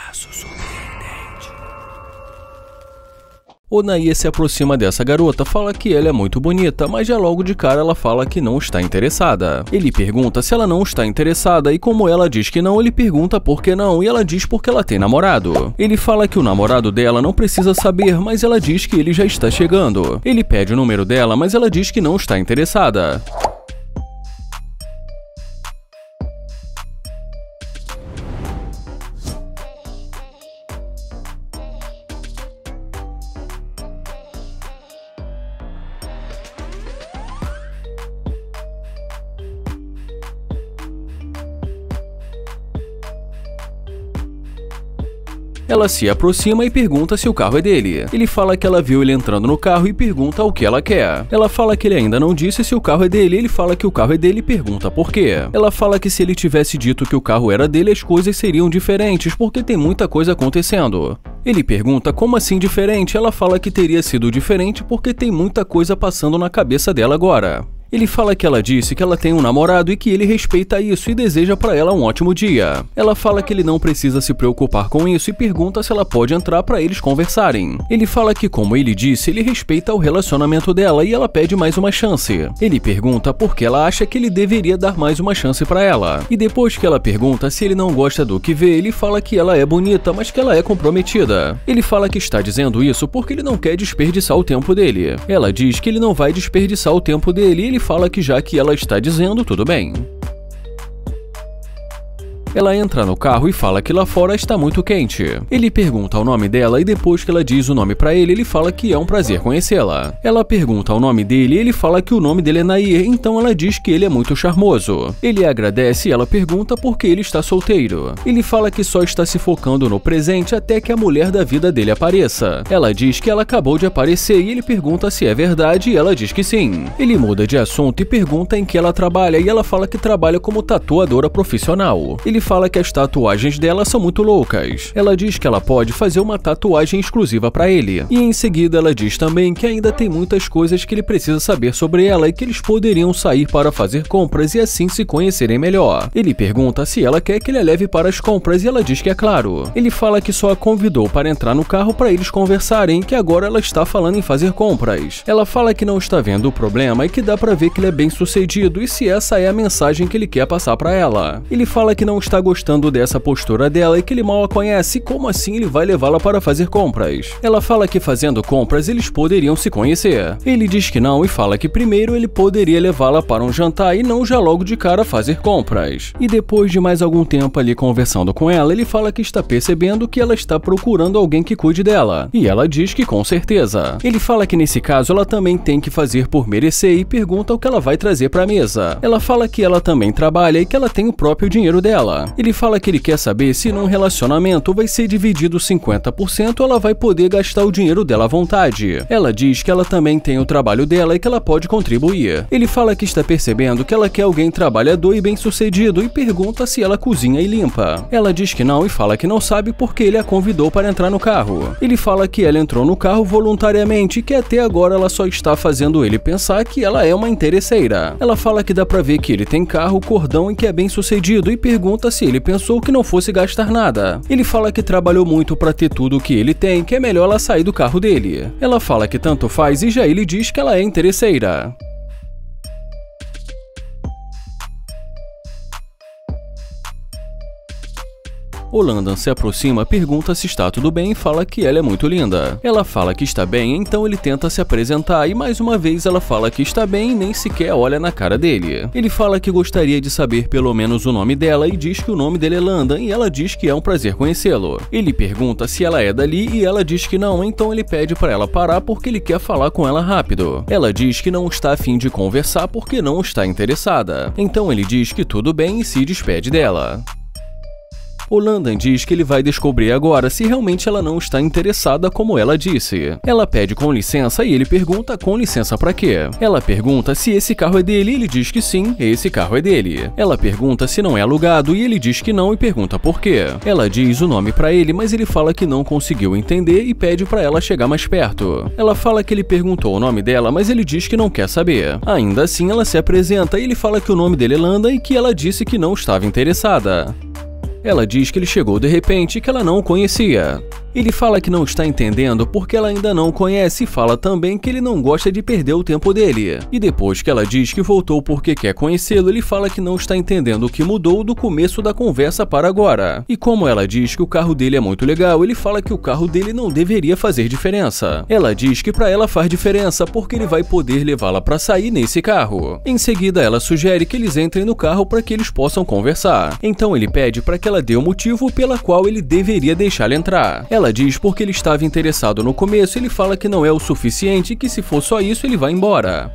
caso surpreendente. Onaia se aproxima dessa garota, fala que ela é muito bonita, mas já logo de cara ela fala que não está interessada. Ele pergunta se ela não está interessada e como ela diz que não, ele pergunta por que não e ela diz porque ela tem namorado. Ele fala que o namorado dela não precisa saber, mas ela diz que ele já está chegando. Ele pede o número dela, mas ela diz que não está interessada. Ela se aproxima e pergunta se o carro é dele. Ele fala que ela viu ele entrando no carro e pergunta o que ela quer. Ela fala que ele ainda não disse se o carro é dele. Ele fala que o carro é dele e pergunta por quê. Ela fala que se ele tivesse dito que o carro era dele, as coisas seriam diferentes porque tem muita coisa acontecendo. Ele pergunta como assim diferente. Ela fala que teria sido diferente porque tem muita coisa passando na cabeça dela agora. Ele fala que ela disse que ela tem um namorado e que ele respeita isso e deseja pra ela um ótimo dia. Ela fala que ele não precisa se preocupar com isso e pergunta se ela pode entrar pra eles conversarem. Ele fala que, como ele disse, ele respeita o relacionamento dela e ela pede mais uma chance. Ele pergunta por que ela acha que ele deveria dar mais uma chance pra ela. E depois que ela pergunta se ele não gosta do que vê, ele fala que ela é bonita, mas que ela é comprometida. Ele fala que está dizendo isso porque ele não quer desperdiçar o tempo dele. Ela diz que ele não vai desperdiçar o tempo dele e ele fala que já que ela está dizendo, tudo bem. Ela entra no carro e fala que lá fora está muito quente. Ele pergunta o nome dela e depois que ela diz o nome pra ele, ele fala que é um prazer conhecê-la. Ela pergunta o nome dele e ele fala que o nome dele é Nair, então ela diz que ele é muito charmoso. Ele agradece e ela pergunta por que ele está solteiro. Ele fala que só está se focando no presente até que a mulher da vida dele apareça. Ela diz que ela acabou de aparecer e ele pergunta se é verdade e ela diz que sim. Ele muda de assunto e pergunta em que ela trabalha e ela fala que trabalha como tatuadora profissional. Ele fala que as tatuagens dela são muito loucas. Ela diz que ela pode fazer uma tatuagem exclusiva pra ele. E em seguida ela diz também que ainda tem muitas coisas que ele precisa saber sobre ela e que eles poderiam sair para fazer compras e assim se conhecerem melhor. Ele pergunta se ela quer que ele a leve para as compras e ela diz que é claro. Ele fala que só a convidou para entrar no carro para eles conversarem e que agora ela está falando em fazer compras. Ela fala que não está vendo o problema e que dá pra ver que ele é bem sucedido e se essa é a mensagem que ele quer passar pra ela. Ele fala que não está gostando dessa postura dela e que ele mal a conhece, como assim ele vai levá-la para fazer compras? Ela fala que fazendo compras eles poderiam se conhecer. Ele diz que não e fala que primeiro ele poderia levá-la para um jantar e não já logo de cara fazer compras. E depois de mais algum tempo ali conversando com ela, ele fala que está percebendo que ela está procurando alguém que cuide dela. E ela diz que com certeza. Ele fala que nesse caso ela também tem que fazer por merecer e pergunta o que ela vai trazer para a mesa. Ela fala que ela também trabalha e que ela tem o próprio dinheiro dela. Ele fala que ele quer saber se num relacionamento vai ser dividido 50% ou ela vai poder gastar o dinheiro dela à vontade. Ela diz que ela também tem o trabalho dela e que ela pode contribuir. Ele fala que está percebendo que ela quer alguém trabalhador e bem-sucedido e pergunta se ela cozinha e limpa. Ela diz que não e fala que não sabe porque ele a convidou para entrar no carro. Ele fala que ela entrou no carro voluntariamente e que até agora ela só está fazendo ele pensar que ela é uma interesseira. Ela fala que dá pra ver que ele tem carro, cordão e que é bem-sucedido e pergunta se ele pensou que não fosse gastar nada. Ele fala que trabalhou muito pra ter tudo o que ele tem, que é melhor ela sair do carro dele. Ela fala que tanto faz e já ele diz que ela é interesseira. O Landon se aproxima, pergunta se está tudo bem e fala que ela é muito linda. Ela fala que está bem, então ele tenta se apresentar e mais uma vez ela fala que está bem e nem sequer olha na cara dele. Ele fala que gostaria de saber pelo menos o nome dela e diz que o nome dele é Landon e ela diz que é um prazer conhecê-lo. Ele pergunta se ela é dali e ela diz que não, então ele pede para ela parar porque ele quer falar com ela rápido. Ela diz que não está a fim de conversar porque não está interessada. Então ele diz que tudo bem e se despede dela. O Landon diz que ele vai descobrir agora se realmente ela não está interessada como ela disse. Ela pede com licença e ele pergunta com licença pra quê? Ela pergunta se esse carro é dele e ele diz que sim, esse carro é dele. Ela pergunta se não é alugado e ele diz que não e pergunta por quê. Ela diz o nome pra ele, mas ele fala que não conseguiu entender e pede pra ela chegar mais perto. Ela fala que ele perguntou o nome dela, mas ele diz que não quer saber. Ainda assim, ela se apresenta e ele fala que o nome dele é Landa e que ela disse que não estava interessada. Ela diz que ele chegou de repente e que ela não o conhecia. Ele fala que não está entendendo porque ela ainda não o conhece e fala também que ele não gosta de perder o tempo dele. E depois que ela diz que voltou porque quer conhecê-lo, ele fala que não está entendendo o que mudou do começo da conversa para agora. E como ela diz que o carro dele é muito legal, ele fala que o carro dele não deveria fazer diferença. Ela diz que para ela faz diferença porque ele vai poder levá-la para sair nesse carro. Em seguida, ela sugere que eles entrem no carro para que eles possam conversar. Então ele pede para que ela dê o motivo pela qual ele deveria deixá-la entrar. Ela diz porque ele estava interessado no começo, ele fala que não é o suficiente e que se for só isso ele vai embora.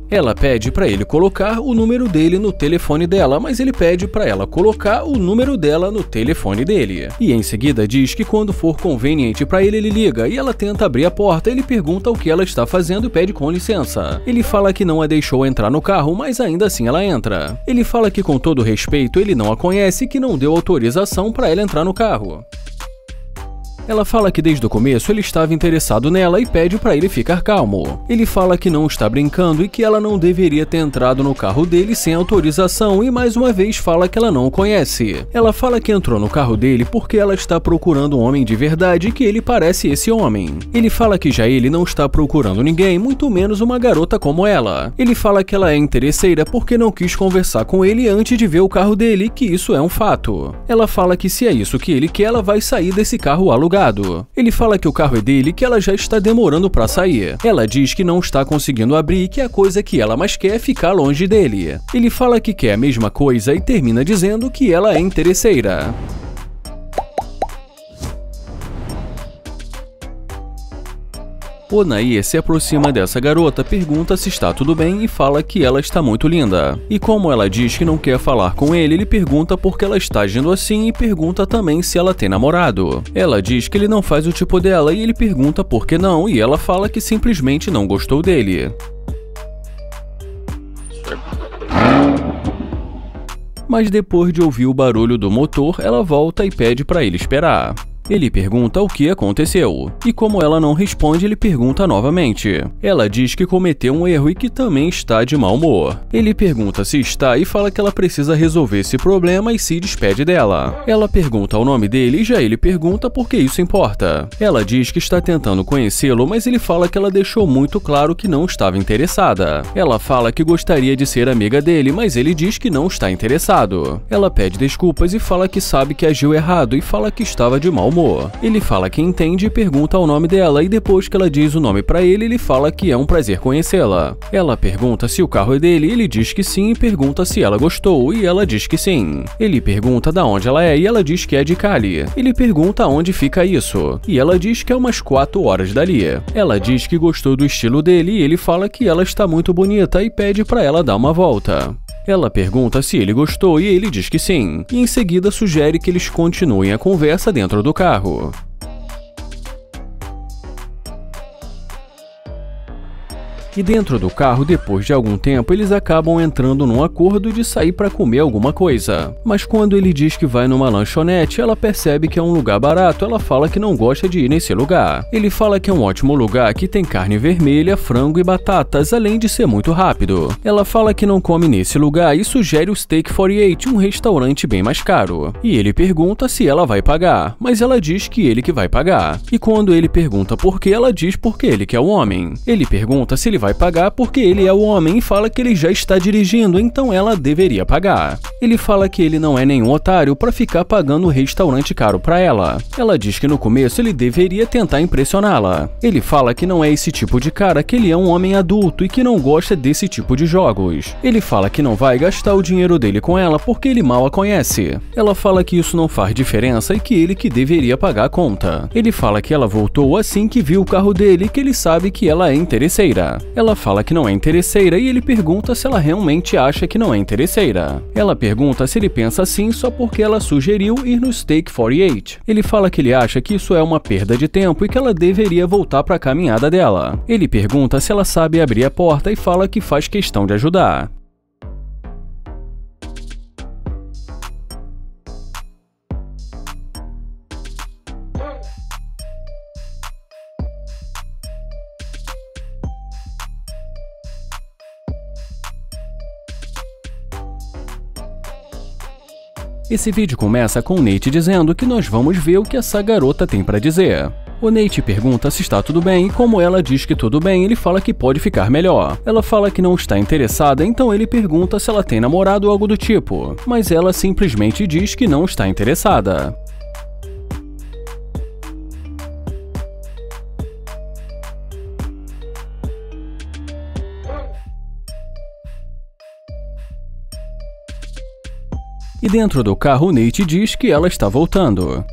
Ela pede para ele colocar o número dele no telefone dela, mas ele pede para ela colocar o número dela no telefone dele. E em seguida diz que quando for conveniente para ele, ele liga e ela tenta abrir a porta. Ele pergunta o que ela está fazendo e pede com licença. Ele fala que não a deixou entrar no carro, mas ainda assim ela entra. Ele fala que com todo respeito ele não a conhece e que não deu autorização para ela entrar no carro. Ela fala que desde o começo ele estava interessado nela e pede para ele ficar calmo. Ele fala que não está brincando e que ela não deveria ter entrado no carro dele sem autorização e mais uma vez fala que ela não o conhece. Ela fala que entrou no carro dele porque ela está procurando um homem de verdade e que ele parece esse homem. Ele fala que já ele não está procurando ninguém, muito menos uma garota como ela. Ele fala que ela é interesseira porque não quis conversar com ele antes de ver o carro dele e que isso é um fato. Ela fala que se é isso que ele quer, ela vai sair desse carro alugado. Ele fala que o carro é dele e que ela já está demorando para sair. Ela diz que não está conseguindo abrir e que a coisa que ela mais quer é ficar longe dele. Ele fala que quer a mesma coisa e termina dizendo que ela é interesseira. Onaie se aproxima dessa garota, pergunta se está tudo bem e fala que ela está muito linda. E como ela diz que não quer falar com ele pergunta por que ela está agindo assim e pergunta também se ela tem namorado. Ela diz que ele não faz o tipo dela e ele pergunta por que não e ela fala que simplesmente não gostou dele. Mas depois de ouvir o barulho do motor, ela volta e pede para ele esperar. Ele pergunta o que aconteceu, e como ela não responde, ele pergunta novamente. Ela diz que cometeu um erro e que também está de mau humor. Ele pergunta se está e fala que ela precisa resolver esse problema e se despede dela. Ela pergunta o nome dele e já ele pergunta por que isso importa. Ela diz que está tentando conhecê-lo, mas ele fala que ela deixou muito claro que não estava interessada. Ela fala que gostaria de ser amiga dele, mas ele diz que não está interessado. Ela pede desculpas e fala que sabe que agiu errado e fala que estava de mau humor. Ele fala que entende e pergunta o nome dela e depois que ela diz o nome pra ele, ele fala que é um prazer conhecê-la. Ela pergunta se o carro é dele, ele diz que sim e pergunta se ela gostou e ela diz que sim. Ele pergunta da onde ela é e ela diz que é de Cali. Ele pergunta onde fica isso e ela diz que é umas 4 horas dali. Ela diz que gostou do estilo dele e ele fala que ela está muito bonita e pede pra ela dar uma volta. Ela pergunta se ele gostou e ele diz que sim, e em seguida sugere que eles continuem a conversa dentro do carro. E dentro do carro, depois de algum tempo, eles acabam entrando num acordo de sair para comer alguma coisa. Mas quando ele diz que vai numa lanchonete, ela percebe que é um lugar barato, ela fala que não gosta de ir nesse lugar. Ele fala que é um ótimo lugar que tem carne vermelha, frango e batatas, além de ser muito rápido. Ela fala que não come nesse lugar e sugere o Steak 48, um restaurante bem mais caro. E ele pergunta se ela vai pagar, mas ela diz que ele que vai pagar. E quando ele pergunta por que, ela diz porque ele que é o homem. Ele pergunta se ele vai pagar porque ele é o homem e fala que ele já está dirigindo, então ela deveria pagar. Ele fala que ele não é nenhum otário para ficar pagando um restaurante caro para ela. Ela diz que no começo ele deveria tentar impressioná-la. Ele fala que não é esse tipo de cara, que ele é um homem adulto e que não gosta desse tipo de jogos. Ele fala que não vai gastar o dinheiro dele com ela porque ele mal a conhece. Ela fala que isso não faz diferença e que ele que deveria pagar a conta. Ele fala que ela voltou assim que viu o carro dele e que ele sabe que ela é interesseira. Ela fala que não é interesseira e ele pergunta se ela realmente acha que não é interesseira. Ela pergunta se ele pensa assim só porque ela sugeriu ir no Steak 48. Ele fala que ele acha que isso é uma perda de tempo e que ela deveria voltar para a caminhada dela. Ele pergunta se ela sabe abrir a porta e fala que faz questão de ajudar. Esse vídeo começa com o Nate dizendo que nós vamos ver o que essa garota tem pra dizer. O Nate pergunta se está tudo bem e como ela diz que tudo bem, ele fala que pode ficar melhor. Ela fala que não está interessada, então ele pergunta se ela tem namorado ou algo do tipo, mas ela simplesmente diz que não está interessada. E dentro do carro, o Nate diz que ela está voltando.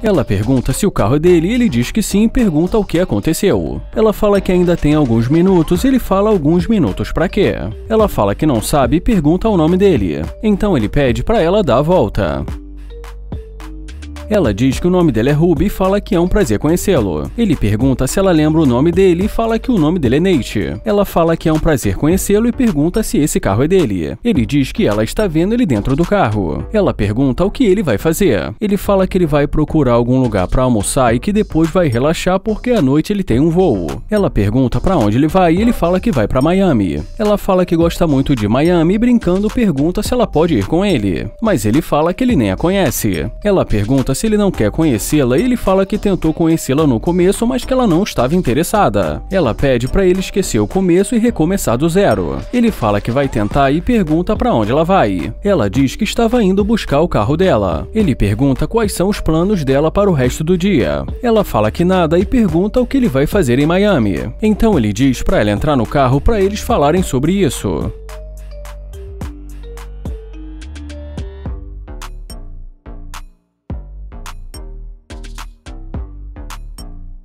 Ela pergunta se o carro é dele e ele diz que sim e pergunta o que aconteceu. Ela fala que ainda tem alguns minutos e ele fala alguns minutos pra quê. Ela fala que não sabe e pergunta o nome dele. Então ele pede pra ela dar a volta. Ela diz que o nome dele é Ruby e fala que é um prazer conhecê-lo. Ele pergunta se ela lembra o nome dele e fala que o nome dele é Nate. Ela fala que é um prazer conhecê-lo e pergunta se esse carro é dele. Ele diz que ela está vendo ele dentro do carro. Ela pergunta o que ele vai fazer. Ele fala que ele vai procurar algum lugar para almoçar e que depois vai relaxar porque à noite ele tem um voo. Ela pergunta para onde ele vai e ele fala que vai para Miami. Ela fala que gosta muito de Miami e brincando pergunta se ela pode ir com ele. Mas ele fala que ele nem a conhece. Ela pergunta se ele não quer conhecê-la e ele fala que tentou conhecê-la no começo, mas que ela não estava interessada. Ela pede para ele esquecer o começo e recomeçar do zero. Ele fala que vai tentar e pergunta para onde ela vai. Ela diz que estava indo buscar o carro dela. Ele pergunta quais são os planos dela para o resto do dia. Ela fala que nada e pergunta o que ele vai fazer em Miami. Então ele diz para ela entrar no carro para eles falarem sobre isso.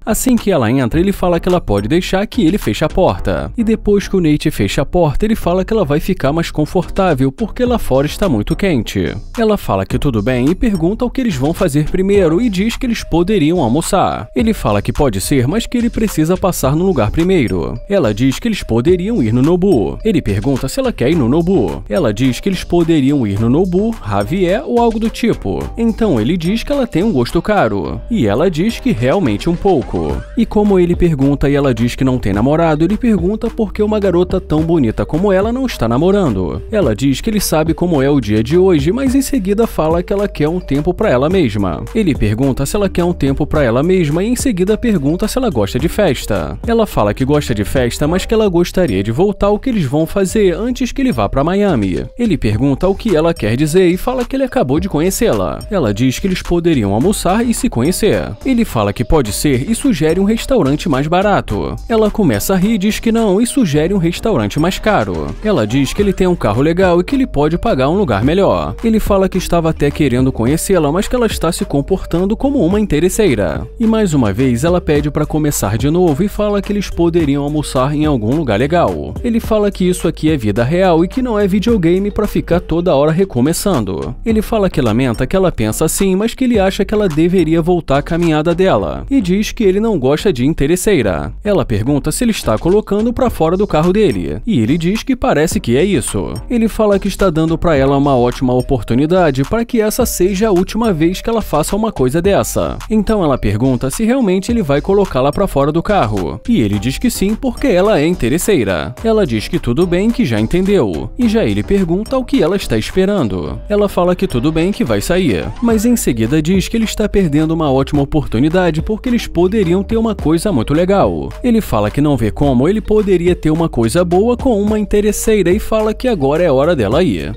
Assim que ela entra, ele fala que ela pode deixar que ele feche a porta. E depois que o Nate fecha a porta, ele fala que ela vai ficar mais confortável porque lá fora está muito quente. Ela fala que tudo bem e pergunta o que eles vão fazer primeiro e diz que eles poderiam almoçar. Ele fala que pode ser, mas que ele precisa passar no lugar primeiro. Ela diz que eles poderiam ir no Nobu. Ele pergunta se ela quer ir no Nobu. Ela diz que eles poderiam ir no Nobu, Javier ou algo do tipo. Então ele diz que ela tem um gosto caro. E ela diz que realmente um pouco. E como ele pergunta e ela diz que não tem namorado, ele pergunta por que uma garota tão bonita como ela não está namorando. Ela diz que ele sabe como é o dia de hoje, mas em seguida fala que ela quer um tempo pra ela mesma. Ele pergunta se ela quer um tempo pra ela mesma e em seguida pergunta se ela gosta de festa. Ela fala que gosta de festa, mas que ela gostaria de voltar ao que eles vão fazer antes que ele vá pra Miami. Ele pergunta o que ela quer dizer e fala que ele acabou de conhecê-la. Ela diz que eles poderiam almoçar e se conhecer. Ele fala que pode ser e sugere um restaurante mais barato. Ela começa a rir e diz que não e sugere um restaurante mais caro. Ela diz que ele tem um carro legal e que ele pode pagar um lugar melhor. Ele fala que estava até querendo conhecê-la, mas que ela está se comportando como uma interesseira. E mais uma vez ela pede para começar de novo e fala que eles poderiam almoçar em algum lugar legal. Ele fala que isso aqui é vida real e que não é videogame para ficar toda hora recomeçando. Ele fala que lamenta que ela pensa assim, mas que ele acha que ela deveria voltar à caminhada dela. E diz que ele não gosta de interesseira. Ela pergunta se ele está colocando para fora do carro dele, e ele diz que parece que é isso. Ele fala que está dando para ela uma ótima oportunidade para que essa seja a última vez que ela faça uma coisa dessa. Então ela pergunta se realmente ele vai colocá-la para fora do carro, e ele diz que sim porque ela é interesseira. Ela diz que tudo bem, que já entendeu, e já ele pergunta o que ela está esperando. Ela fala que tudo bem, que vai sair, mas em seguida diz que ele está perdendo uma ótima oportunidade porque eles poderiam ter uma coisa muito legal. Ele fala que não vê como ele poderia ter uma coisa boa com uma interesseira e fala que agora é hora dela ir.